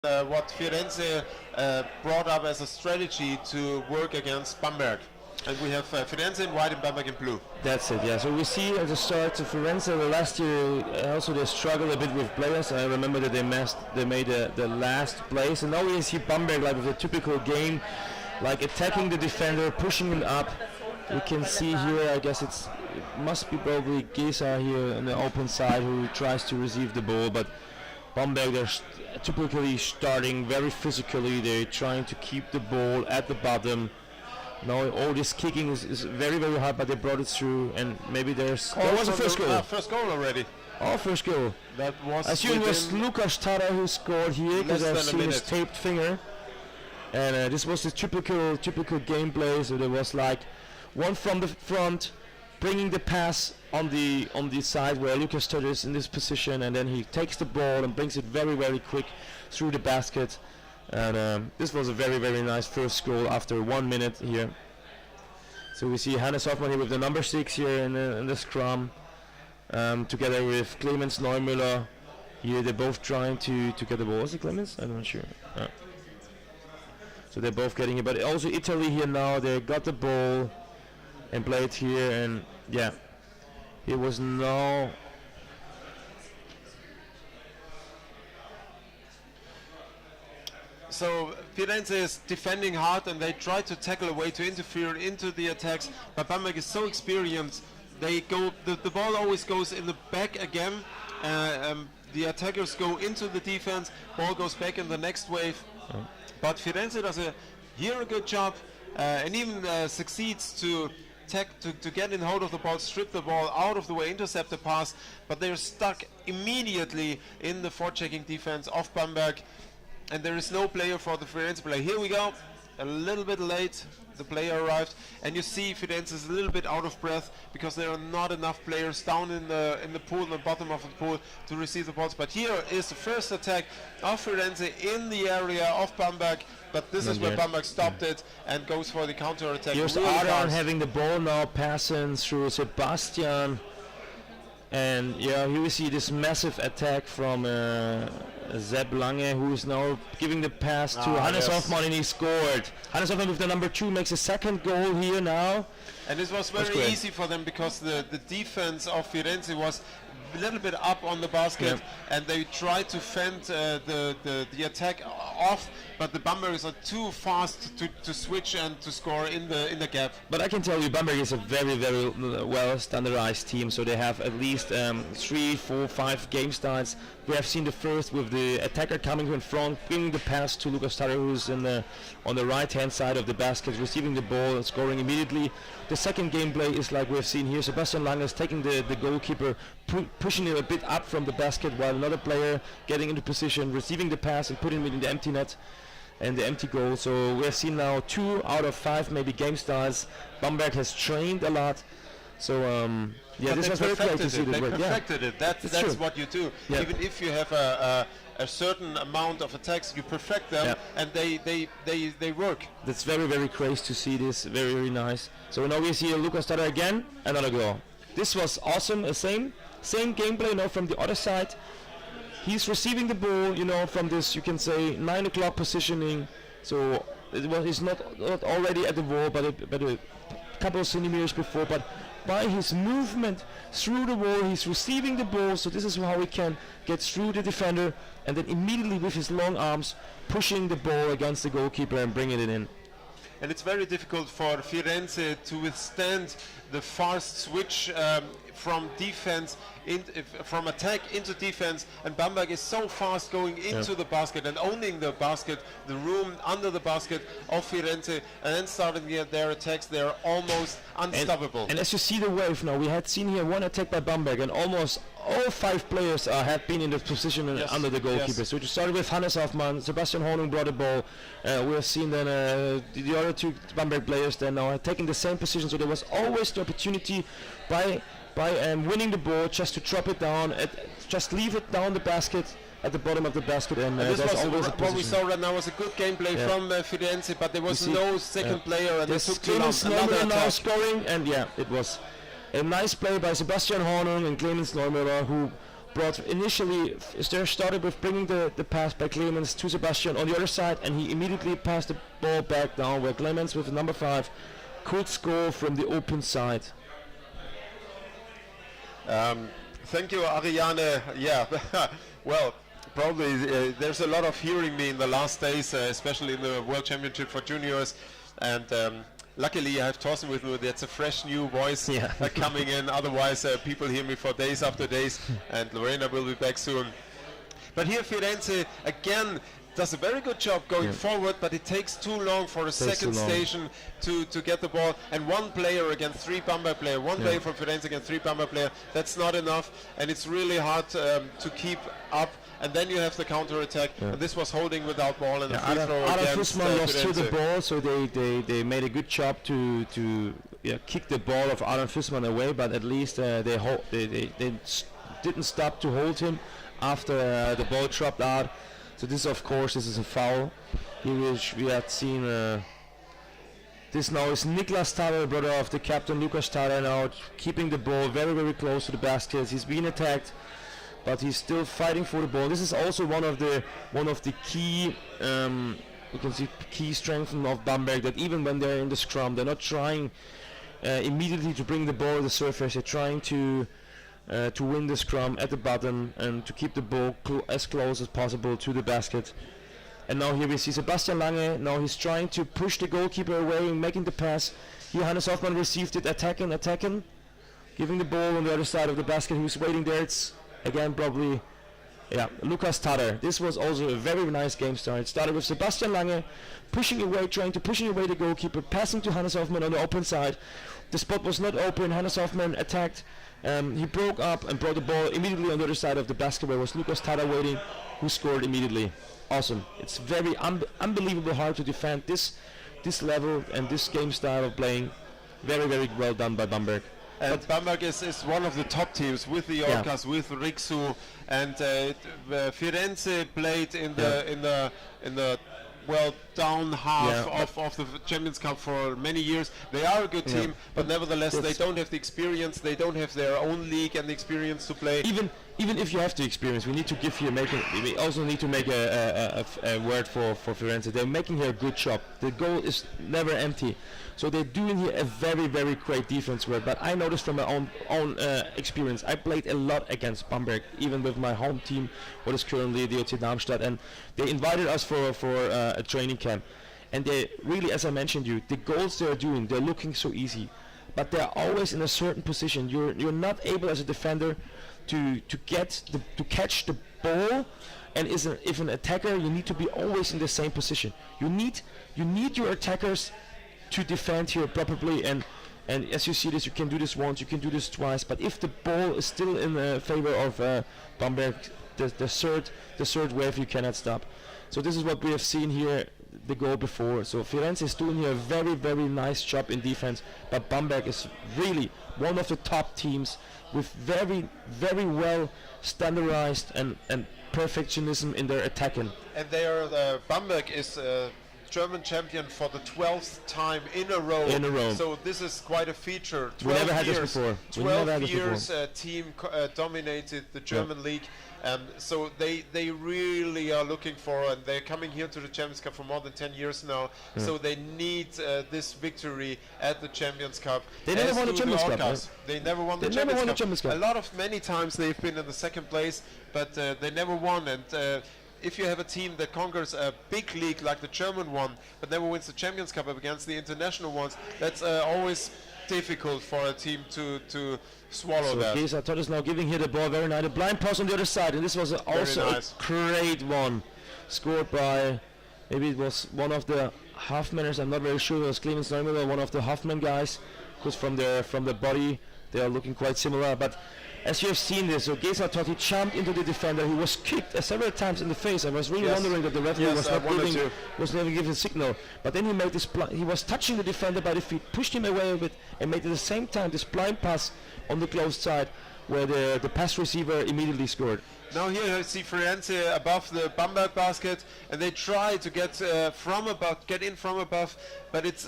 what Firenze brought up as a strategy to work against Bamberg. And we have Firenze in white and Bamberg in blue. That's it, yeah. So we see at the start of Firenze last year also they struggled a bit with players. I remember that they made the last place, and now we see Bamberg like with a typical game, like attacking the defender, pushing him up. We can see here, I guess it must be probably Gesa here on the open side who tries to receive the ball, but Bamberg, they're typically starting very physically. They're trying to keep the ball at the bottom. Now all this kicking is very, very hard, but they brought it through, and maybe there was a first goal. First goal already. Oh, first goal. That was. I assume it was Lukas Tada who scored here, because I've seen his taped finger. And this was the typical gameplay. So there was like one from the front, bringing the pass on the side where Lukas Tada is in this position, and then he takes the ball and brings it very, very quick through the basket. And this was a very, very nice first goal after 1 minute here. So we see Hannes Hoffmann here with the number 6 here in the scrum, together with Clemens Neumüller. Here they're both trying to get the ball. Is it Clemens? I'm not sure. So they're both getting it, but also Italy here now. They got the ball and played here, and yeah, it was now. So Firenze is defending hard, and they try to tackle a way to interfere into the attacks, but Bamberg is so experienced. They go, the ball always goes in the back again. The attackers go into the defense, ball goes back in the next wave. But Firenze does a good job, and even succeeds to get in hold of the ball, strip the ball out of the way, intercept the pass, but they're stuck immediately in the forechecking defense of Bamberg. And there is no player for the Firenze player. Here we go, a little bit late, the player arrived, and you see Firenze is a little bit out of breath because there are not enough players down in the pool, in the bottom of the pool, to receive the balls. But here is the first attack of Firenze in the area of Bamberg, but this is where Bamberg stopped it and goes for the counter attack. Here's really Aron having the ball now, passing through Sebastian. And yeah, here we see this massive attack from Sepp Lange, who is now giving the pass to Hannes Hoffmann, and he scored. Hannes Hoffmann with the number 2 makes a second goal here now. And this was very easy for them because the defense of Firenze was a little bit up on the basket, and they tried to fend the attack off, but the Bambergers are too fast to switch and to score in the gap. But I can tell you, Bamberg is a very, very well standardized team, so they have at least 3, 4, 5 game starts. We have seen the first with the attacker coming in front, bringing the pass to Lukas Tada, who's on the right hand side of the basket, receiving the ball and scoring immediately. The second gameplay is like we've seen here. Sebastian Lange is taking the goalkeeper, pushing him a bit up from the basket, while another player getting into position, receiving the pass and putting it in the empty net and the empty goal. So we have seen now 2 out of 5 maybe game starts. Bamberg has trained a lot. So yeah, this was very great to see. They perfected it. That's what you do. Yeah. Even if you have a certain amount of attacks, you perfect them, and they work. That's very, very crazy to see this. Very, very nice. So now we see Lukas Tada again, another goal. This was awesome. Same gameplay now from the other side. He's receiving the ball, you know, from this, you can say, 9 o'clock positioning. So he's not already at the wall, but a couple of centimeters before. But by his movement through the wall, he's receiving the ball. So this is how he can get through the defender, and then immediately with his long arms pushing the ball against the goalkeeper and bringing it in. And it's very difficult for Firenze to withstand the fast switch from defense, from attack into defense, and Bamberg is so fast going into the basket and owning the basket, the room under the basket of Firenze, and then starting their attacks. They're almost unstoppable. And as you see the wave now, we had seen here one attack by Bamberg, and almost all 5 players have been in the position under the goalkeeper. So it started with Hannes Hoffmann, Sebastian Hornung brought the ball. We have seen then the other 2 Bamberg players then now taking the same position. So there was always the opportunity by winning the ball just to drop it down, just leave it down the basket at the bottom of the basket, and this was always what we saw right now was a good gameplay from Firenze, but there was no second player, and they took too long. Another now scoring, and it was a nice play by Sebastian Hornung and Clemens Neumüller, who initially started with bringing the pass by Clemens to Sebastian on the other side, and he immediately passed the ball back down where Clemens with the number 5 could score from the open side. Thank you, Ariane. Yeah, well, probably there's a lot of hearing me in the last days, especially in the World Championship for juniors, and luckily I have Thorsten with me. That's a fresh new voice coming in. Otherwise, people hear me for days after days, and Lorena will be back soon. But here Firenze again does a very good job going forward, but it takes too long for a second station to get the ball. And one player against 3 Bamberg players, one player from Firenze against 3 Bamberg players, that's not enough, and it's really hard to keep up. And then you have the counter attack, and this was holding without ball, and the free throw against lost to the ball, so they made a good job to kick the ball of Adam Fissmann away, but at least they didn't stop to hold him after the ball dropped out. So this, of course, this is a foul. We had seen this now is Niklas Thaler, brother of the captain Lukas Thaler, now keeping the ball very, very close to the basket. He's being attacked, but he's still fighting for the ball. This is also one of the key you can see key strengths of Bamberg, that even when they're in the scrum, they're not trying immediately to bring the ball to the surface. They're trying to win the scrum at the bottom and to keep the ball as close as possible to the basket. And now here we see Sebastian Lange. Now he's trying to push the goalkeeper away, making the pass. Here Hannes Hoffmann received it, attacking, giving the ball on the other side of the basket. Who's waiting there? It's again probably Lukas Thaler. This was also a very nice game start. It started with Sebastian Lange pushing away the goalkeeper, passing to Hannes Hoffmann on the open side. The spot was not open. Hannes Hoffmann attacked. He broke up and brought the ball immediately on the other side of the basket, where was Lukas Thaler waiting, who scored immediately. Awesome. It's very unbelievable hard to defend this level and this game style of playing. Very, very well done by Bamberg. And Bamberg is one of the top teams with the Orcas, with Rixu, and Firenze played in the down half of the Champions Cup for many years. They are a good team, but nevertheless they don't have the experience. They don't have their own league and the experience to play. Even if you have the experience, we need to we also need to make a word for Firenze. They're making here a good job. The goal is never empty. So they're doing here a very, very great defense work. But I noticed from my own experience, I played a lot against Bamberg, even with my home team, what is currently the OT Darmstadt, and they invited us for a training camp. And they really, as I mentioned the goals they're doing, they're looking so easy, but they're always in a certain position. You're not able as a defender to catch the ball, and if an attacker, you need to be always in the same position. You need your attackers to defend here properly, and as you see this, you can do this once, you can do this twice, but if the ball is still in favor of Bamberg, the third wave you cannot stop. So this is what we have seen here, the goal before. So Firenze is doing here a very, very nice job in defense, but Bamberg is really one of the top teams with very, very well standardized and perfectionism in their attacking. And they are Bamberg is German champion for the 12th time in a row. So this is quite a feature. 12 we never had years, this before. 12 years team dominated the German league. So they really are looking for, and they're coming here to the Champions Cup for more than 10 years now. So they need this victory at the Champions Cup. They never won the Champions Cup. Right? They never won the Champions Cup. Many times they've been in the second place, but they never won. And if you have a team that conquers a big league like the German one, but never wins the Champions Cup up against the international ones, that's always difficult for a team to swallow that. Gesa Todd is now giving here the ball very nice. A blind pass on the other side, and this was also a great one. Scored by, maybe it was one of the Hoffmanners, I'm not very sure, it was Clemens Neumüller, one of the Hoffmann guys, because from the body they are looking quite similar. But as you have seen this, so Gesa Todd, he jumped into the defender, he was kicked several times in the face. I was really wondering that the referee was not giving a signal. But then he made this, he was touching the defender by the feet, pushed him away a bit, and made at the same time this blind pass on the closed side, where the pass receiver immediately scored. Now here you see Firenze above the Bamberg basket, and they try to get in from above, but it's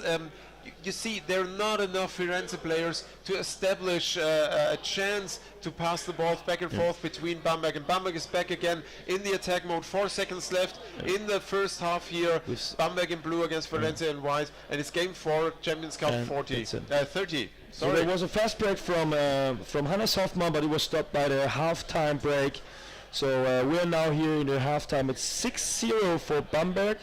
you see, there are not enough Firenze players to establish a chance to pass the ball back and forth between Bamberg. And Bamberg is back again in the attack mode. 4 seconds left in the first half here. Bamberg in blue against Firenze in white. And it's game 4, Champions Cup 30. Sorry. So there was a fast break from Hannes Hoffmann, but it was stopped by the halftime break. So we're now here in the halftime. It's 6-0 for Bamberg.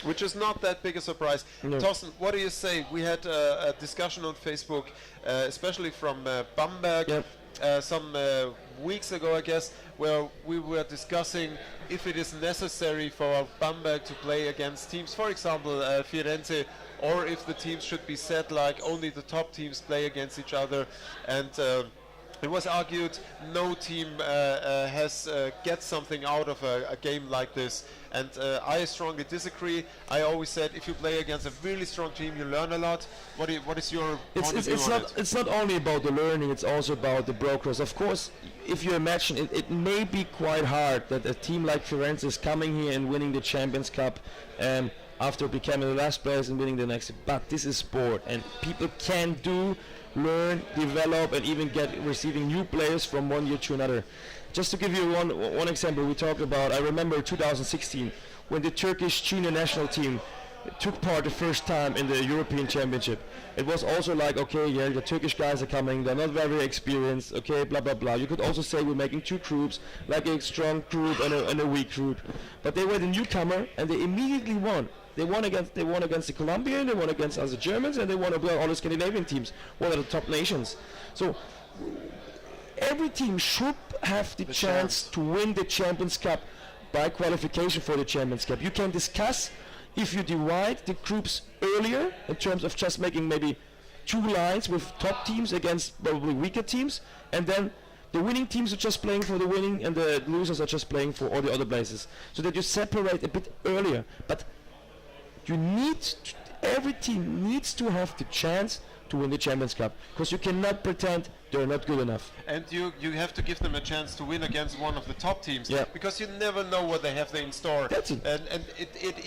Which is not that big a surprise. No. Thorsten, what do you say? We had a discussion on Facebook, especially from Bamberg, some weeks ago, I guess, where we were discussing if it is necessary for Bamberg to play against teams, for example, Firenze, or if the teams should be set like only the top teams play against each other. And it was argued no team gets something out of a game like this, and I strongly disagree. I always said if you play against a really strong team, you learn a lot. What is your point of view on it? It's not only about the learning; it's also about the progress. Of course, if you imagine, it may be quite hard that a team like Firenze is coming here and winning the Champions Cup after becoming the last place and winning the next. But this is sport, and people can learn, develop, and even receiving new players from one year to another. Just to give you one example, we talked about, I remember 2016 when the Turkish junior national team took part the first time in the European Championship. It was also like, okay, yeah, the Turkish guys are coming, they're not very experienced, okay, blah blah blah. You could also say we're making two groups, like a strong group and a weak group. But they were the newcomer and they immediately won. They won against the Colombian, they won against us the Germans, and they won against all the Scandinavian teams, one of the top nations. So every team should have the chance to win the Champions Cup by qualification for the Champions Cup. You can discuss if you divide the groups earlier in terms of just making maybe 2 lines with top teams against probably weaker teams, and then the winning teams are just playing for the winning and the losers are just playing for all the other places, so that you separate a bit earlier. But every team needs to have the chance to win the Champions Cup, because you cannot pretend they're not good enough. And you have to give them a chance to win against one of the top teams, because you never know what they have in store. That's it. And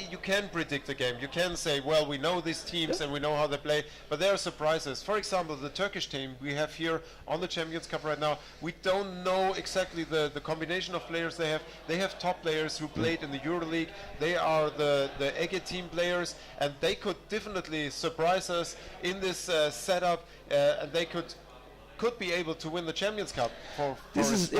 you can predict the game. You can say, well, we know these teams and we know how they play, but there are surprises. For example, the Turkish team we have here on the Champions Cup right now, we don't know exactly the combination of players they have. They have top players who played in the EuroLeague. They are the Ege team players, and they could definitely surprise us in this setup, and they could be able to win the Champions Cup for as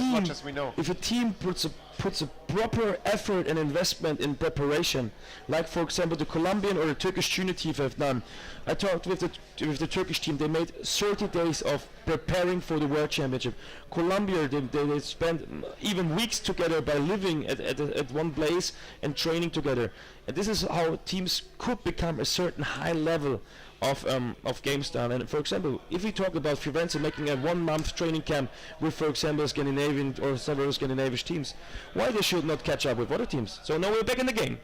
much as we know. If a team puts a proper effort and investment in preparation, like for example the Colombian or the Turkish junior team have done. I talked with the Turkish team. They made 30 days of preparing for the World Championship. Colombia, they spent even weeks together by living at one place and training together. And this is how teams could become a certain high level of game style. And for example, if we talk about Firenze making a 1-month training camp with, for example, Scandinavian or several Scandinavian teams, why they should not catch up with other teams? So now we're back in the game.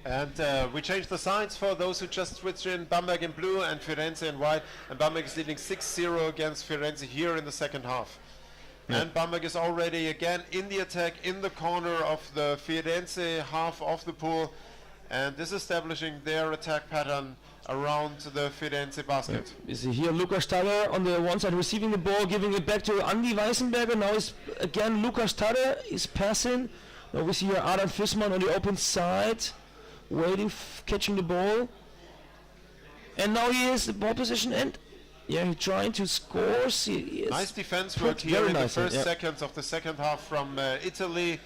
And we changed the signs for those who just switched in. Bamberg in blue and Firenze in white. And Bamberg is leading 6-0 against Firenze here in the second half. Yeah. And Bamberg is already again in the attack in the corner of the Firenze half of the pool, and is establishing their attack pattern around the Firenze basket. You see here Lukas Tada on the one side receiving the ball, giving it back to Andi Weissenberger. Now is again Lukas Tada is passing. Now we see here Adam Fissmann on the open side, waiting, catching the ball. And now he is the ball position, and he's trying to score. Nice defense work here in the first seconds of the second half from Italy.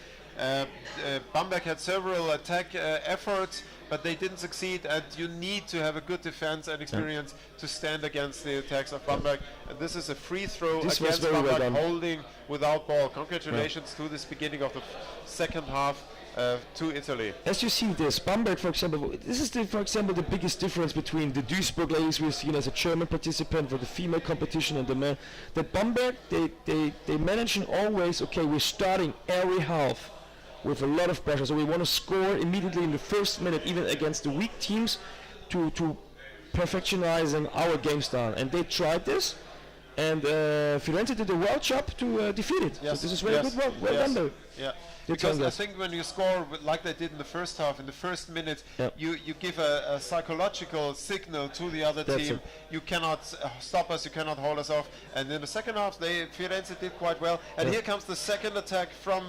Bamberg had several attack efforts, but they didn't succeed, and you need to have a good defense and experience to stand against the attacks of Bamberg. And this is a free throw against Bamberg, holding without ball. Congratulations to this beginning of the second half to Italy. As you see this, Bamberg, for example, this is for example the biggest difference between the Duisburg ladies we've seen as a German participant for the female competition and the men. That Bamberg, they manage in always, okay, we're starting every half with a lot of pressure, so we want to score immediately in the first minute, even against the weak teams, to perfectionizing our game style. And they tried this, and Firenze did a well job to defeat it. Yes. So this is very good. Well done there. Yeah. Because I think when you score like they did in the first half, in the first minute, you give a psychological signal to the other team. You cannot stop us, you cannot hold us off. And in the second half, Firenze did quite well. And here comes the second attack from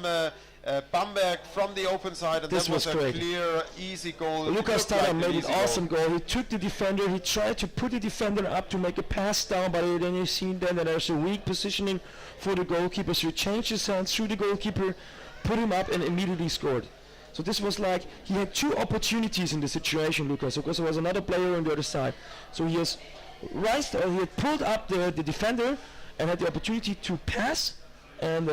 Bamberg from the open side, and this that was a great. Clear, easy goal. Lucas Tada made an awesome goal. He took the defender, he tried to put the defender up to make a pass down, but then you see then that there's a weak positioning for the goalkeeper, so he changed his hands through the goalkeeper, put him up, and immediately scored. So this was like, he had two opportunities in the situation, Lucas, because there was another player on the other side. So he has he had pulled up the defender and had the opportunity to pass, and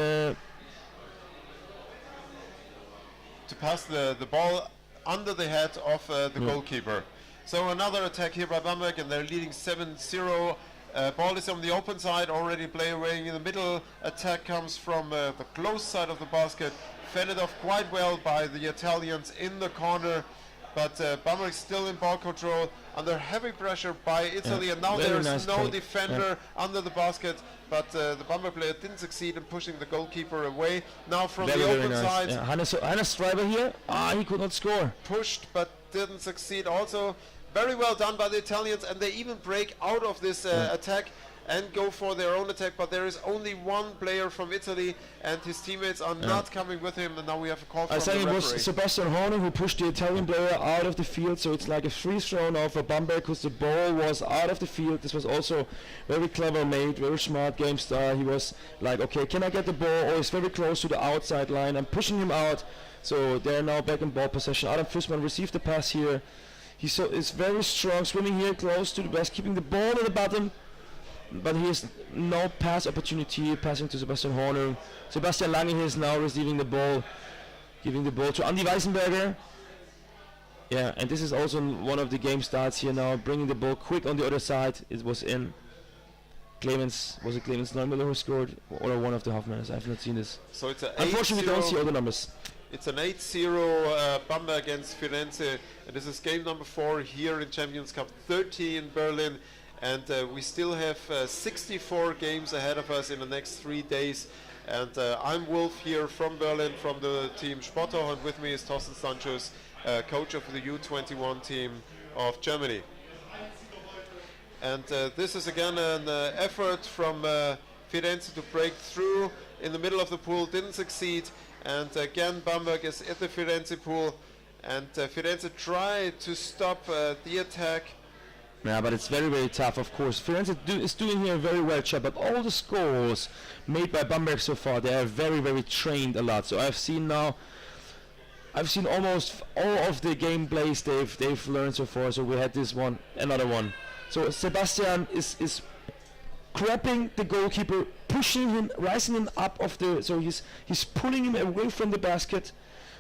to pass the ball under the head of the goalkeeper. So another attack here by Bamberg, and they're leading 7-0. Ball is on the open side, already play away in the middle. Attack comes from the close side of the basket, fended off quite well by the Italians in the corner, but Bamberg still in ball control under heavy pressure by Italy, and now there is no defender under the basket, but the Bamberg player didn't succeed in pushing the goalkeeper away. Now from the open side, Hannes Streiber here, he could not score. Pushed but didn't succeed also. Very well done by the Italians, and they even break out of this attack and go for their own attack, but there is only one player from Italy and his teammates are not coming with him, and now we have a call from the referee. I think it was Sebastian Horner who pushed the Italian player out of the field, so it's like a free throw now for Bamberg because the ball was out of the field. This was also very clever made, very smart game star. He was like, okay, can I get the ball? Oh, he's very close to the outside line. I'm pushing him out, so they're now back in ball possession. Adam Fussman received the pass here. He is very strong, swimming here close to the basket, keeping the ball at the bottom, but he has no pass opportunity, passing to Sebastian Horner. Sebastian Lange is now receiving the ball, giving the ball to Andy Weisenberger. Yeah, and this is also one of the game starts here now, bringing the ball quick on the other side. It was in. Clemens Neumüller who scored, or one of the Hoffmanners? I've not seen this. So it's unfortunately, we don't see all the numbers. It's an 8-0 Bamberg against Firenze, and this is game number 4 here in Champions Cup 30 in Berlin, and we still have 64 games ahead of us in the next 3 days. And I'm Wolf here from Berlin, from the team Sportau, and with me is Thorsten Stanchus, coach of the U21 team of Germany. And this is again an effort from Firenze to break through in the middle of the pool, didn't succeed. And again, Bamberg is at the Firenze pool, and Firenze tried to stop the attack. Yeah, but it's very, very tough, of course. Firenze is doing here a very well job, but all the scores made by Bamberg so far, they are very, very trained a lot. So I've seen almost all of the gameplays they've learned so far. So we had this one, another one. So Sebastian is grabbing the goalkeeper, pushing him, rising him up of the, so he's pulling him away from the basket.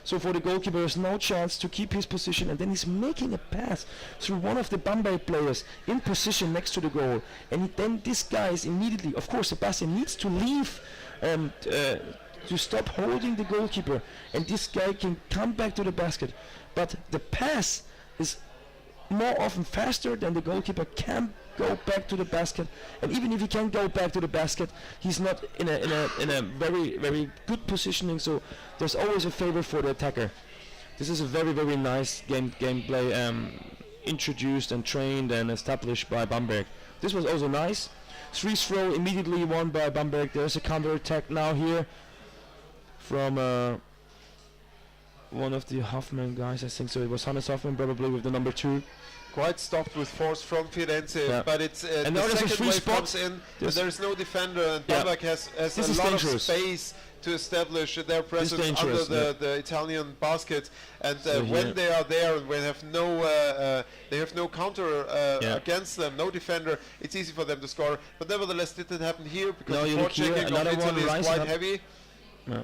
So for the goalkeeper, there's no chance to keep his position, and then he's making a pass through one of the Bamberg players in position next to the goal. And then this guy is immediately, of course, Sebastian needs to leave to stop holding the goalkeeper, and this guy can come back to the basket. But the pass is more often faster than the goalkeeper can go back to the basket, and even if he can go back to the basket, he's not in a very, very good positioning. So there's always a favor for the attacker. This is a very, very nice gameplay introduced and trained and established by Bamberg. This was also nice. Free throw immediately won by Bamberg. There's a counter attack now here from one of the Hoffmann guys, I think so. It was Hannes Hoffmann probably with the number 2. Quite stopped with force from Firenze, but it's and the second wave comes in, and there is no defender, and Bamberg has a lot of space to establish their presence under the Italian basket. And when they are there and when they have no counter against them, no defender, it's easy for them to score. But nevertheless, it didn't happen here because the forechecking of Italy is quite heavy. Yeah.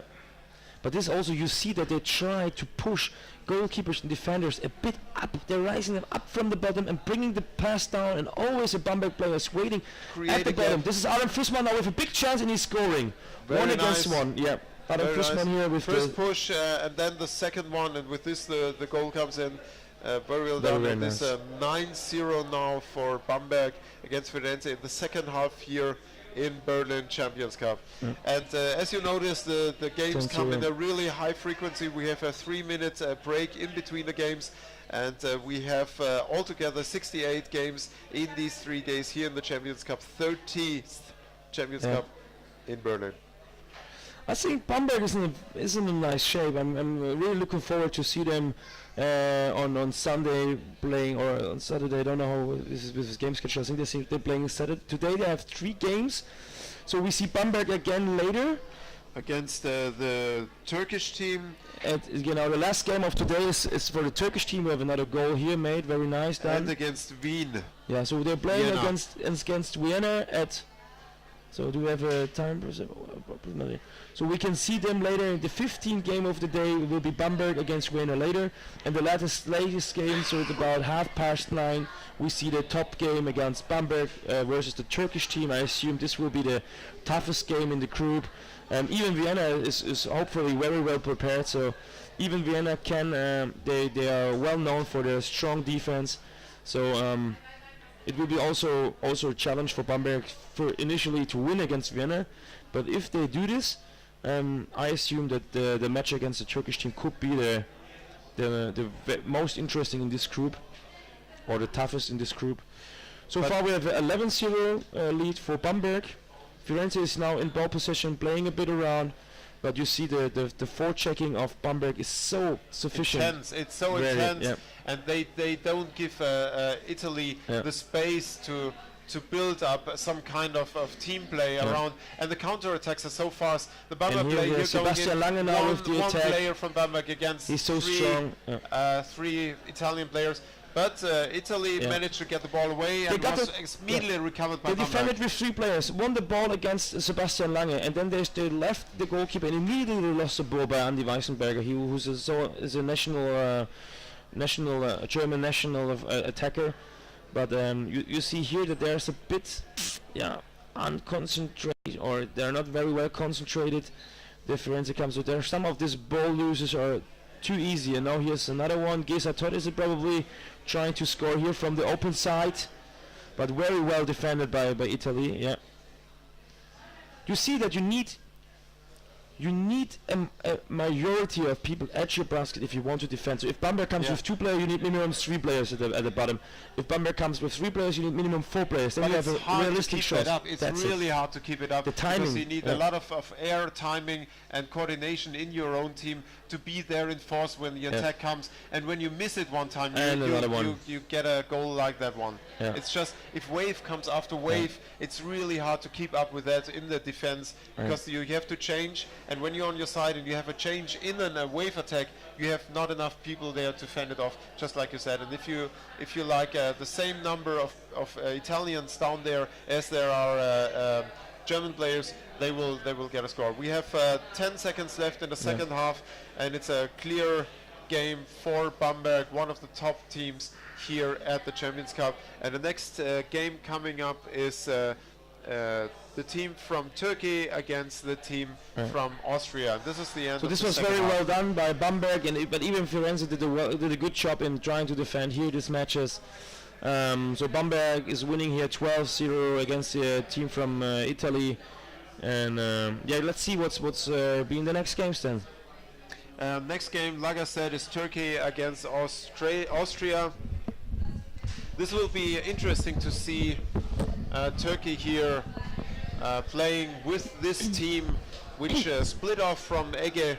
But this also, you see that they try to push goalkeepers and defenders a bit up. They're rising them up from the bottom and bringing the pass down, and always a Bamberg player is waiting at the bottom. This is Adam Fussman now with a big chance, and he's scoring. One against one. Yeah. Adam Fussman here with first push, and then the second one, and with this the goal comes in. Very well done. And this 9-0 now for Bamberg against Firenze in the second half here in Berlin Champions Cup. And as you notice, the games come in a really high frequency. We have a 3-minute break in between the games, and we have altogether 68 games in these 3 days here in the Champions Cup, 30th Champions Cup in Berlin. I think Bamberg is in a nice shape. I'm really looking forward to see them on Sunday playing, or on Saturday. I don't know how this is with this game schedule. I think they're playing Saturday. Today they have 3 games, so we see Bamberg again later against the Turkish team. And the last game of today is for the Turkish team. We have another goal here made, very nice. And against Wien. Yeah, so they're playing against Vienna at. So do we have a time? So we can see them later. The 15th game of the day will be Bamberg against Vienna later, and the latest game. So it's about 9:30. We see the top game against Bamberg versus the Turkish team. I assume this will be the toughest game in the group. Even Vienna is hopefully very well prepared. So even Vienna can. They are well known for their strong defense. So. It will be also a challenge for Bamberg for initially to win against Vienna, but if they do this, I assume that the match against the Turkish team could be the most interesting in this group, or the toughest in this group. So far we have 11-0 lead for Bamberg. Firenze is now in ball possession, playing a bit around, but you see the forechecking of Bamberg is so sufficient. Intense. It's so intense, and they don't give Italy the space to build up some kind of team play around, and the counter-attacks are so fast. The Bamberg player here Sebastian Lange now with the attack. Player from Bamberg against he's so strong. 3 Italian players. But Italy managed to get the ball away and was immediately recovered by Bamberg. They defended with 3 players, won the ball against Sebastian Lange, and then they left the goalkeeper and immediately lost the ball by Andy Weissenberger, who's a German national attacker. But you see here that there's a bit unconcentrated, or they're not very well concentrated. The Firenze comes, so there some of these ball losers are too easy, and now here's another one. Gesa Torres is probably trying to score here from the open side, but very well defended by Italy. Yeah, you see that you need a majority of people at your basket if you want to defend. So if Bamberg comes with 2 players, you need minimum 3 players at the bottom. If Bamberg comes with 3 players, you need minimum 4 players. Then you have a realistic shot. It's really hard to keep it up. The timing, because you need a lot of air timing and coordination in your own team to be there in force when the attack comes. And when you miss it one time, you get a goal like that one. It's just, if wave comes after wave, it's really hard to keep up with that in the defense, because you have to change. And when you're on your side and you have a change in a wave attack, you have not enough people there to fend it off, just like you said. And if you like the same number of Italians down there as there are German players, they will get a score. We have 10 seconds left in the second half, and it's a clear game for Bamberg, one of the top teams here at the Champions Cup. And the next game coming up is the team from Turkey against the team from Austria. This is the end. So this was very well done by Bamberg, but even Firenze did a good job in trying to defend here these matches. So Bamberg is winning here 12-0 against the team from Italy, and let's see what's being the next games then. Next game, like I said, is Turkey against Austria. This will be interesting to see Turkey here playing with this team, which split off from Ege